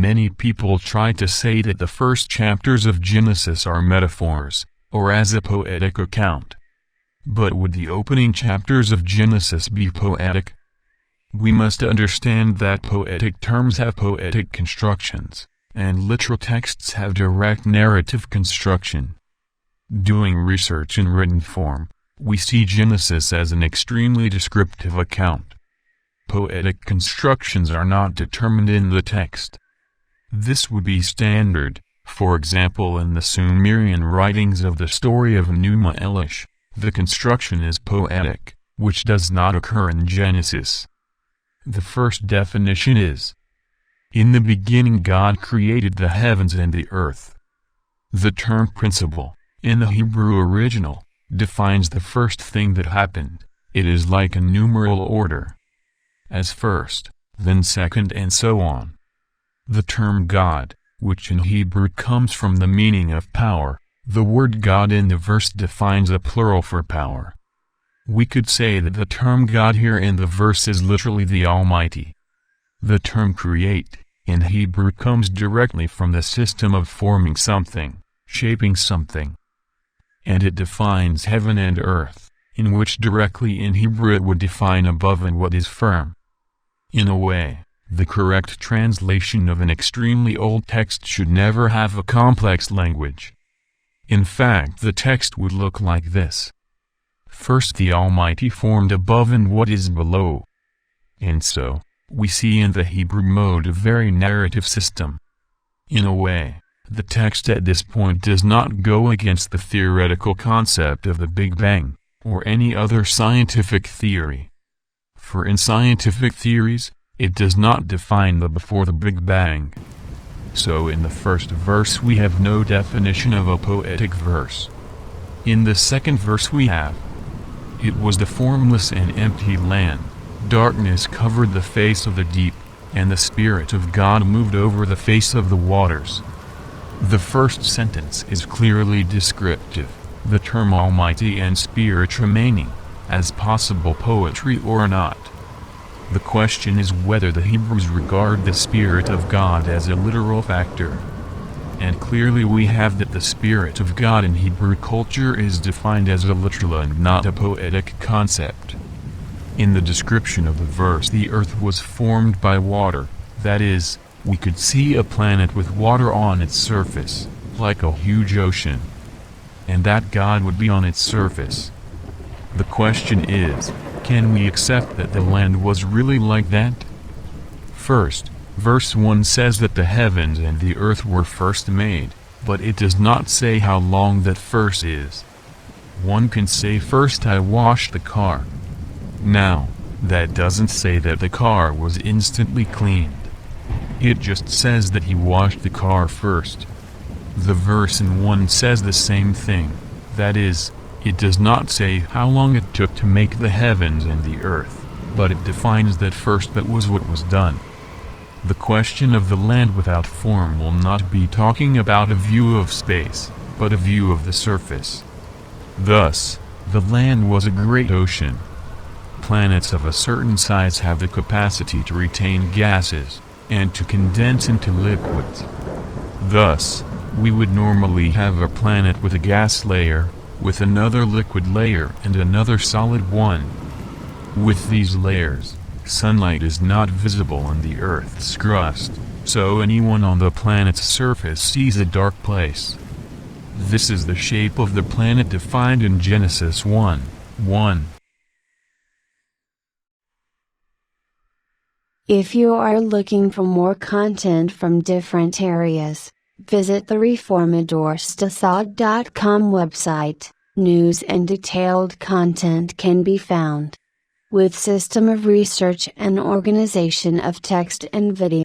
Many people try to say that the first chapters of Genesis are metaphors, or as a poetic account. But would the opening chapters of Genesis be poetic? We must understand that poetic terms have poetic constructions, and literal texts have direct narrative construction. Doing research in written form, we see Genesis as an extremely descriptive account. Poetic constructions are not determined in the text. This would be standard, for example in the Sumerian writings of the story of Enuma Elish, the construction is poetic, which does not occur in Genesis. The first definition is, "In the beginning God created the heavens and the earth." The term principle, in the Hebrew original, defines the first thing that happened. It is like a numeral order. As first, then second and so on. The term God, which in Hebrew comes from the meaning of power, the word God in the verse defines a plural for power. We could say that the term God here in the verse is literally the Almighty. The term create, in Hebrew comes directly from the system of forming something, shaping something. And it defines heaven and earth, in which directly in Hebrew it would define above and what is firm. In a way, the correct translation of an extremely old text should never have a complex language. In fact, the text would look like this. First the Almighty formed above and what is below. And so, we see in the Hebrew mode a very narrative system. In a way, the text at this point does not go against the theoretical concept of the Big Bang, or any other scientific theory. For in scientific theories, it does not define the before the Big Bang. So in the first verse we have no definition of a poetic verse. In the second verse we have, "It was the formless and empty land, darkness covered the face of the deep, and the Spirit of God moved over the face of the waters." The first sentence is clearly descriptive, the term Almighty and Spirit remaining, as possible poetry or not. The question is whether the Hebrews regard the Spirit of God as a literal factor. And clearly we have that the Spirit of God in Hebrew culture is defined as a literal and not a poetic concept. In the description of the verse, the earth was formed by water, that is, we could see a planet with water on its surface, like a huge ocean. And that God would be on its surface. The question is, can we accept that the land was really like that? First, verse 1 says that the heavens and the earth were first made, but it does not say how long that first is. One can say first I washed the car. Now, that doesn't say that the car was instantly cleaned. It just says that he washed the car first. The verse in 1 says the same thing, that is, it does not say how long it took to make the heavens and the earth, but it defines that first that was what was done. The question of the land without form will not be talking about a view of space, but a view of the surface. Thus, the land was a great ocean. Planets of a certain size have the capacity to retain gases, and to condense into liquids. Thus, we would normally have a planet with a gas layer, with another liquid layer and another solid one. With these layers, sunlight is not visible in the Earth's crust, so anyone on the planet's surface sees a dark place. This is the shape of the planet defined in Genesis 1:1. If you are looking for more content from different areas, visit the reformadorstasad.com website. News and detailed content can be found. With system of research and organization of text and video.